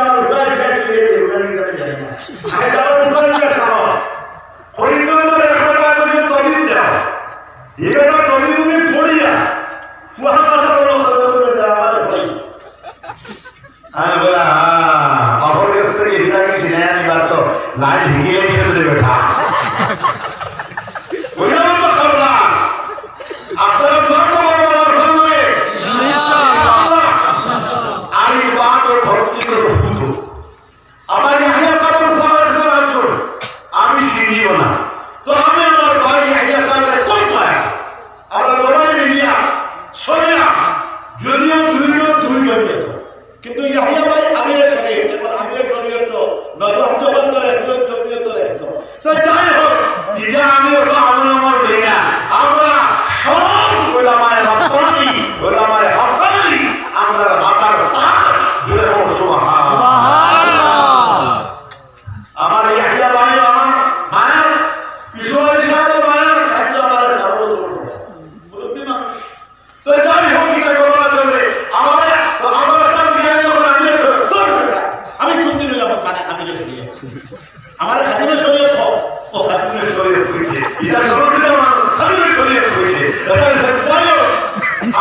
আমার উপায় ফিরে দিয়ে ওখানে জানি না আগে আমার উপায় শহর ফরিদগঞ্জের একটা বলে তবিব দাও এবারে তবিব তুমি ফড়িয়া ফুয়া মাথার করে দাও আমার ভাই আমি বলা অপর কাছ থেকে এটা কিছু নেই এবার তো লাইন হিগিয়ে ছেড়ে দেবে বেটা ওইটাও তো করলা আপনারা দোয়া করবেন আমার ভালো ইনশাআল্লাহ আলী বাদ ও ভক্তি করে ফুটো আমার ইয়াহিয়া সাহেবের ফরজ করে আসুন আমি শিখিও না তো আমি আমার ভাই ইয়াহিয়া সাহেবের কোন পায় আমরা লড়াই মিলিয়া সরিয়া যদিও দুইজন কিন্তু ইয়াহিয়া ভাই আমিরের শরীয়ত এবং আমিরের শরীয়ত নজরুল একদম জমিয়তের একদম তো যাই হোক এটা আমিও তো আমার দেই না আমরা সব ওলামায়ে রাব্বানি ওলামায়ে হাক্কানি আমরা মাথার তাজ জুড়ে হোক সুবহানাল্লাহ আমার ইয়াহিয়া ভাই আমার মায়ের ঈশ্বর সাহেব মায়ের খাদ্য আমার ধর্ম করতে মুরব্বী মানুষ তো যাই হোক কি করবো না চলবে আমাদের আমি শুনতে নিলাম মানে আমি শরীয়ত আমার খাদিমের শরীয়ত হোক ও খাদিমের শরীয়ত হয়েছে এটা সরকারি আমার খাদিমের শরীয়ত হয়েছে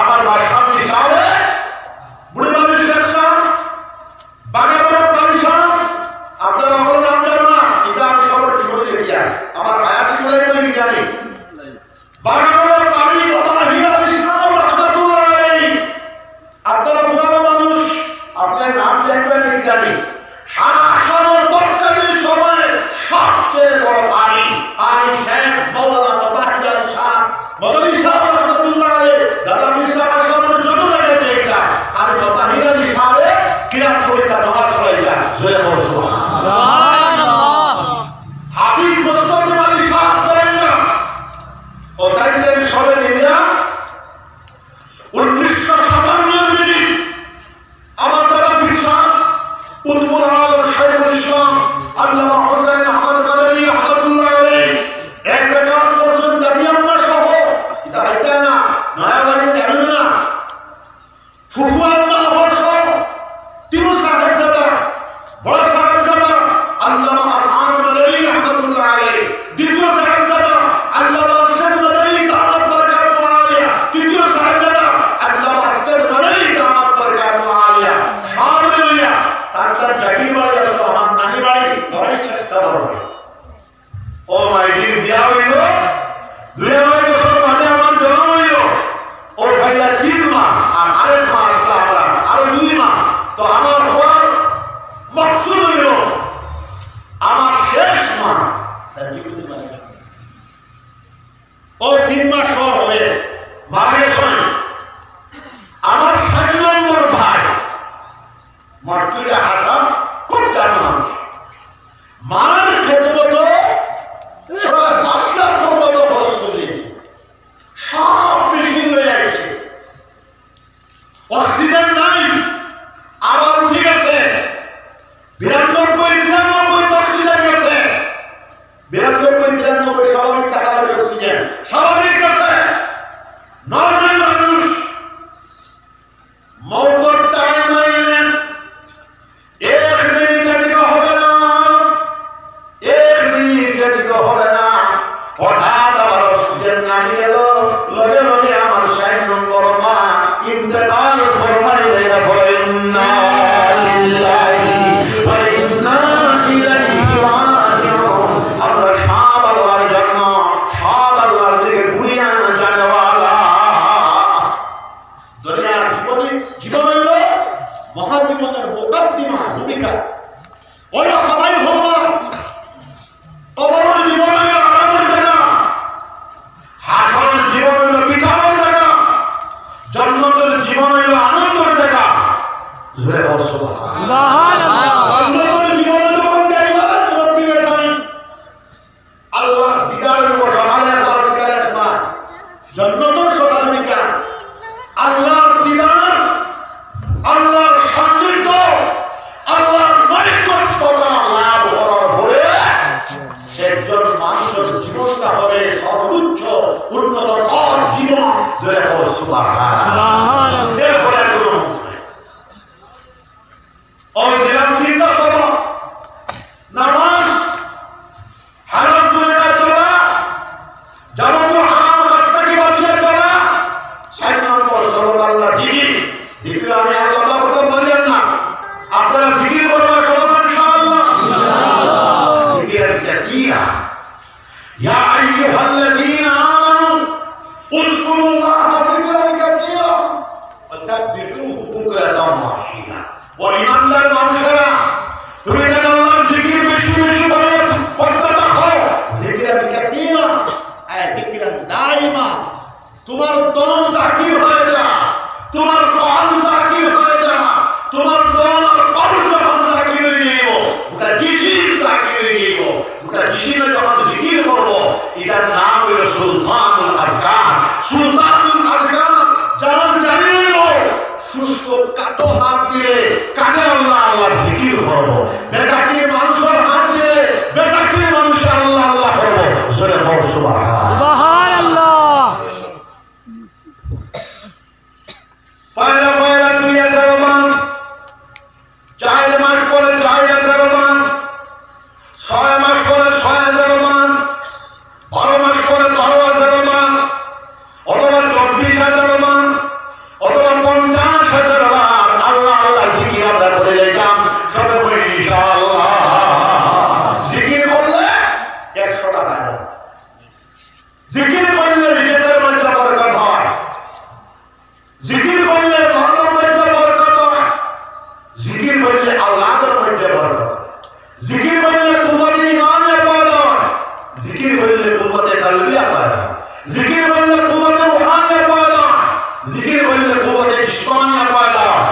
আমার ভাষণ হিসাবে বুড়ি মানুষ শেখ সাহেব বাগানের বাড়ি সাহেব আপনারা আমার নাম জানো না এটা আমি সবার জীবনে লিখিয়া আমার হায়াতি বলে বলে জানি বাগানের বাড়ি হিয়া ইসলাম রহমাতুল্লাহ আলাইহি আপনারা পুরানো মানুষ আপনার নাম দেখবেন জানি শাসনের তরকারির সময় সবচেয়ে বড় পানি শেখ মৌলানা মুবাহিদ আলী শাহ মদনী শাহ রহমাতুল্লাহ আলাইহি দাদা মির্জা আশরাফের জন্য লাগাইতে এটা আর মুবাহিদ আলী শাহে কিরাত করিতা নামাজ পড়াইলা জয় হোক সুবহানাল্লাহ হাফিজ মুস্তাকিম আলী শাহ বেরেঙ্গা ও তাইদের সবে মিলিয়া 1957 এর আমার দাদা পীর সাহেব উদ্বুল আলম শাইখুল ইসলাম আল্লামা হোসেন আহমদ কাদেরী রাহমাতুল্লাহ আলাইহি এক রেকর্ড করছেন দাবিয়ান্না সহ এটা হইতা না নয়াবাড়ি জানেন না ফুফু আম্মা বর্ষ তিরু সাহেব জাদা বড় সাহেব জাদা আল্লামা আসান কাদেরী রাহমাতুল্লাহ আলাইহি দ্বিতীয় সাহেব জাদা আল্লামা হোসেন কাদেরী দামাত বরকাত আলিয়া তৃতীয় সাহেব জাদা আল্লামা আসকার কাদেরী দামাত বরকাত আলিয়া হামিলিয়া তার জাগির বাড়ি আসলে আমার নানি বাড়ি লড়াই শেখ সাহেব ও মাই ডিয়ার বিয়া হইল 2 বছর মানে আমার জন্ম হইল ও ভাইয়া 3 মাস আর আরেক মাস আসলে আমরা আরো 2 মাস তো আমার হওয়ার মকসুদ হইল আমার শেষ মাস ও 3 মাস পর হবে মারা গেছেন আমার 7 নম্বর ভাই মার্কুরিয়া হাসান খুব জানা মানুষ মার খেদমত প্রায় 5 লাখ মতো খরচ করলেন সব মেশিন লয়ে আসছে অক্সিজেন নাই আবার উঠে গেছে 92-93 অক্সিজেন গেছে 92-93 স্বাভাবিক টাকা অক্সিজেন স্বাভাবিক গেছে নর্মাল মানুষ মৌতর টাইম নাইলেন 1 মিনিট এদিকে হবে না 1 মিনিট এদিকে হবে না হঠাৎ আবার অক্সিজেন নামি গেল লগে লগে আমার 60 নম্বর মা ইন্তেকাল ফরমাইলেন ইন্না লিল্লাহি ওয়া ইন্না ইলাইহি রাজিউন আমরা সব আল্লাহর জন্য সব আল্লাহর দিকে ঘুরিয়া জানওয়ালা দুনিয়ার জীবন হইল মহাজীবনের মুকাদ্দিমা ভূমিকা ওরা সবাই হবা কবরের জীবন হইল আরামের জায়গা হাসরের জীবন হইল বিতাপের জায়গা জান্নাতের জীবন হইল আনন্দের জায়গা জোরে বল সুবহানাল্লাহ জান্নাতের জীবন যখন যাইবা মুরব্বির টাইম আল্লাহর দিদারের সকালে বিকালে একবার জান্নাতের সকাল বিকাল আল্লাহর দিদার আল্লাহর সান্নিধ্য আল্লাহর নৈকট্যতা লাভ করার পরে একজন মানুষের জীবনটা হবে সর্বোচ্চ উন্নততর জীবন জয় হোক সুবহানাল্লাহ এরপরে ওই দিলাম ও ইমানদার মানুষেরা, তুমি যেন আল্লাহর জিকির বেশি বেশি করতে থাকো। জিকিরান কাসীরা, জিকিরান দাইমা। তোমার দম তাকির হয়ে যা, তোমার প্রাণ তাকির হয়ে যা, তোমার দম আর কল যখন তাকির হয়ে যাইব, ওটা জিকির তাকির হয়ে যাইব। ওটা জিকিরে যখন জিকির করবো, এটার নাম হইল সুলতানুল আযকার। সুলতানুল আযকার জান জানিল শুষ্ক কাটো হাত দিয়ে কানে আল্লাহ আল্লাহর জিকির করবো, বেজাকি মানুষের হাত দিয়ে বেজাকি মানুষের আল্লাহ আল্লাহ করবো। জোরে বল সুবহানাল্লাহ। পয়লা পয়লা 2000 মান, 4 মাস পরে 4000 মান, 6 মাস পরে 6000 মান, 12 মাস পরে 12000 মান, অথবা 24000 মান, অথবা 50,000 মান আল্লাহ আল্লাহ জিকির আমরা করে যাইতাম। সবে বলি ইনশাআল্লাহ। জিকির করলে 100 টাকা দেব। জিকির করলে নিজেদের মধ্যে বরকত হয়, জিকির করলে ধর্মের মধ্যে বরকত হয়, জিকির করলে আওলাদের মধ্যে বরকত, জিকির করলে কুওয়াতে ঈমানে পয়দা হয়, জিকির করলে কুওয়াতে কলবিয়া পয়দা হয়, জিকির করলে কুওয়াতে রূহানিয়া পয়দা হয়, জিকির করলে কুওয়াতে ইসমানিয়া পয়দা হয়,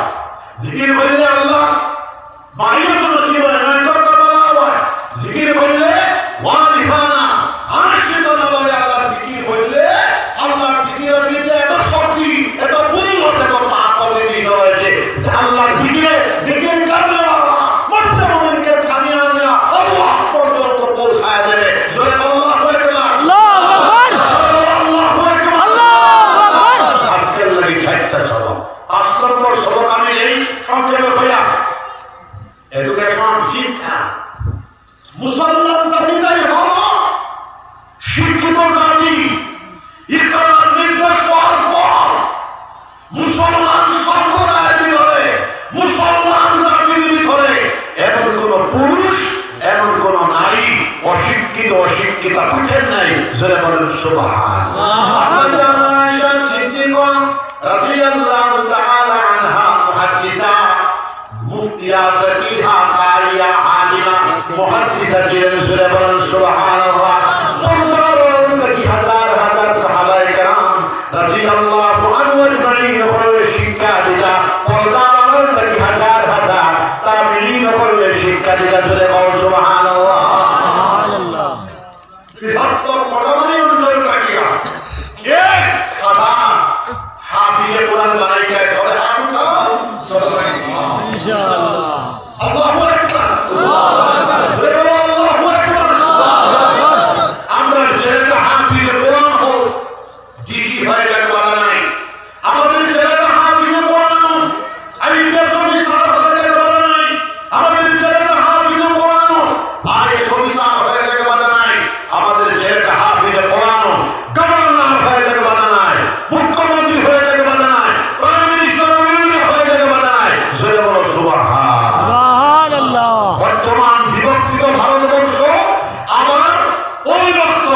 জিকির করলে আল্লাহ মাইয়াত নসিব হয়, নয়তরকা বলা হয়, জিকির করলে ওয়ারিফানা আশিকানা বলে। আল্লাহর জিকির করলে, আল্লাহর জিকিরের ভিতরে এত শক্তি, এত পূর্ণ, এত পাওয়ার রয়েছে। আল্লাহর জিকিরে জিকির করলে মরতে মুমিনকে থামিয়ে আনে আল্লাহ পর্যন্ত পৌঁছায় দেবে। জোরে আল্লাহু আকবার, আল্লাহু আকবার, আল্লাহু আকবার, আল্লাহু আকবার। আজকের লাগি খাইতে চলো 5 নম্বর সবক আমি এই সংক্ষেপে কইয়া। এডুকেশন, শিক্ষা। মুসলমান জাতিটাই হলো শিক্ষিত জাতি। ইকরার নির্দেশ পাওয়ার পর মুসলমান সম্প্রদায়ের ভিতরে, মুসলমান জাতির ভিতরে এমন কোন পুরুষ, এমন কোন নারী অশিক্ষিত অশিক্ষিতা থাকেন নাই। জোরে বলেন সুবহানাল্লাহ। আয়েশা সিদ্দিকা রাদিয়াল্লাহু তাআলা আনহা মুহাদ্দিসা, মুফতিয়া, ফাকিহা, কারিয়া, আলিমা, মুহাদ্দিসা ছিলেন। জোরে বলেন সুবহানাল্লাহ। হাজার হাজার সাহাবায়ে কেরাম রাদিয়াল্লাহু আনহুম আজমাইন হলে শিক্ষা দিতা, পর্দার থেকে হাজার হাজার তাবিঈন হলে শিক্ষা দিতা। জোরে বলেন সুবহানাল্লাহ, সুবহানাল্লাহ। বৃহত্তর পটমানি অঞ্চল কাটিয়া এক হাজার হাফিজে কোরআন বানাইতে হবে। সুবহানাল্লাহ, ইনশাআল্লাহ। আল্লাহু আকবার, আল্লাহু আকবার, আল্লাহু আকবার। আমরা যেটা হাফিজে কোরআন হোক, ডিসি হয়ে গেল বলা নাই। আমাদের ছেলেটা হাফিজে কোরআন আইপিএস অফিসার হয়ে গেল বলা নাই। আমাদের ছেলেটা হাফিজে কোরআন আইএস অফিসার হয়ে গেল বলা নাই। আমাদের ছেলেটা হাফিজে কোরআন গভর্নর হয়ে গেল বলা নাই, মুখ্যমন্ত্রী হয়ে গেল বলা নাই, প্রাইম মিনিস্টার হয়ে গেল বলা নাই। জোরে বলো সুবহানাল্লাহ। বর্তমান বিভক্তিত ভারতবর্ষ আবার ওই রক্ত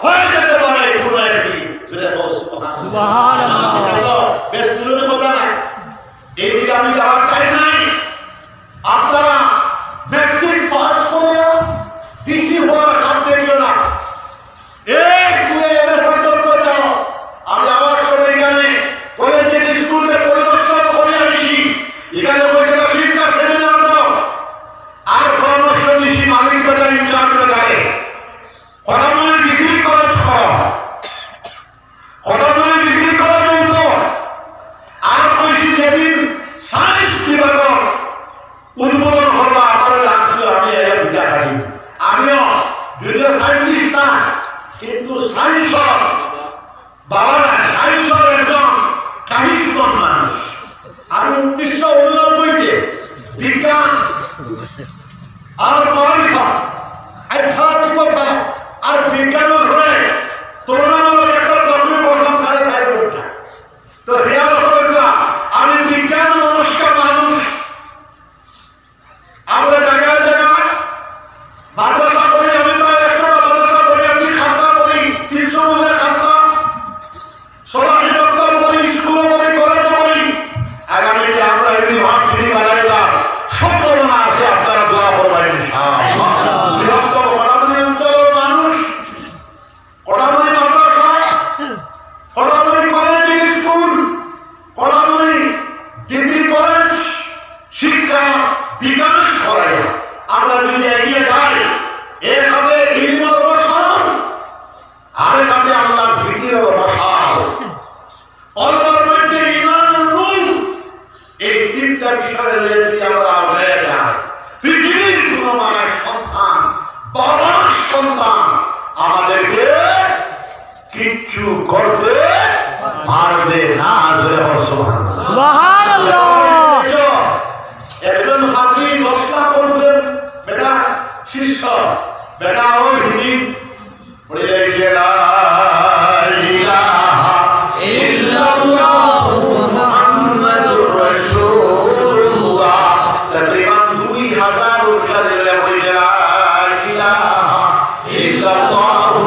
হয়ে যেতে পারে পুরো একটি। জোরে বলো সুবহানাল্লাহ। বেশ তুলনা কথা না, এই দিকে আমি যাওয়ার টাইম নাই। আপনারা ম্যাট্রিক পাস করে ডিসি হওয়ার কাজ দেখিও না। আমি আমার সময় এখানে কলেজে স্কুলে পরিদর্শন করে আসি, এখানে বসে শিক্ষা সেমিনার দাও আর পরামর্শ দিছি মালিক বেটা ইনচার্জ বেটারে। কদামনে ডিগ্রি কলেজ করো, কদামনে ডিগ্রি কলেজ হইতো। আর কইছি যেদিন সায়েন্স বিভাগ উদ্বোধন হলো আমার ডাকলো, আমি এর ভিটা খাই। আমিও যদিও সায়েন্টিস্ট না, কিন্তু সায়েন্সর বাবা না, সায়েন্সর একজন কাহিসুমন মানুষ। আমি 1989-তে বিজ্ঞান আর মারিফা, আধ্যাত্মিকতা আর বিজ্ঞানের হয়ে তুলনামূলক একটা দক্ষিণ প্রথম 4.5 ঘন্টা। তো রিয়াল হলো আমি বিজ্ঞান মনস্ক মানুষ, বিকাশ ছড়াইয়া আমরা যদি এগিয়ে যাই, এক হাতে ইলমের বসান, আরেক হাতে আল্লাহর জিকিরের বসান, কলবের মধ্যে ঈমানের নূর, এই তিনটা বিষয়ের লেগে আমরা আগায় যাই। পৃথিবীর কোন মায়ের সন্তান, বাবার সন্তান আমাদেরকে কিচ্ছু করতে পারবে না। একজন ছাত্রী 10 লাখ বলছিলেন, বেটা শিষ্য, বেটা ওই হিন্দি পড়ে যাইছে, লা ইলাহা ইল্লাল্লাহু মুহাম্মাদুর রাসূলুল্লাহ। তাকরিবান 2000 উচ্চারণে পড়েছে, লা ইলাহা ইল্লাল্লাহু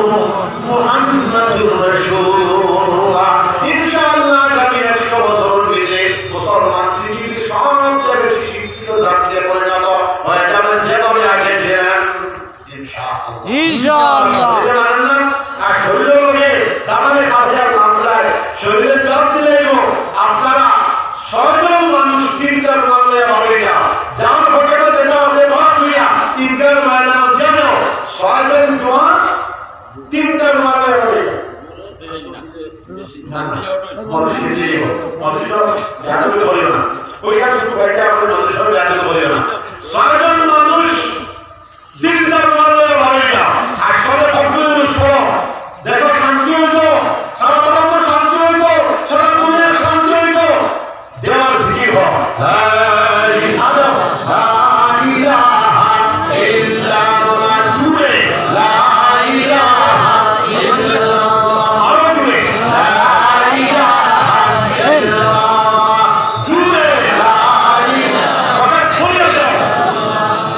মুহাম্মাদুর রাসূলুল্লাহ। ইনশাআল্লাহ আগামী 100 বছরের ভিতরে মুসলমান পৃথিবীর সবচেয়ে বেশি শিক্ষিত জাতিতে পরিণত হয়ে যাবেন, যেভাবে আগে ছিলেন ইনশাআল্লাহ। আর শরীরের লোকে দামানে কাজে মামলায় শরীরে জব দিলেই আপনারা 6 জন মানুষ 3টার মামলায় হবে না, যার পকেটে যেটা আছে ভাত হইয়া 3টার ময়দান দিয়ে দাও, 6 জন জোয়ান 3টার মামলায় হবে না। মানুষের মানুষের ব্যাধ করে না, ওইখানে একটু বাইরে আমরা মানুষের ব্যাধ করে না। 6 জন মানুষ 3টার মামলায় হবে না। আসলে কতগুলো সব দেখো, শান্তি হইতো, সারা বরাবর শান্তি হইতো, সারা দুনিয়ার শান্তি হইতো, দেওয়ার জিকির হোক, লা ইলাহা ইল্লাল্লাহ, জুড়ে লা ইলাহা ইল্লাল্লাহ, আরো জুড়ে লা ইলাহা ইল্লাল্লাহ, জুড়ে লা ইলাহা, কথা বলে দাও,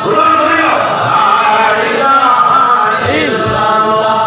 কোরআন বলে দাও, লা ইলাহা ইল্লাল্লাহ,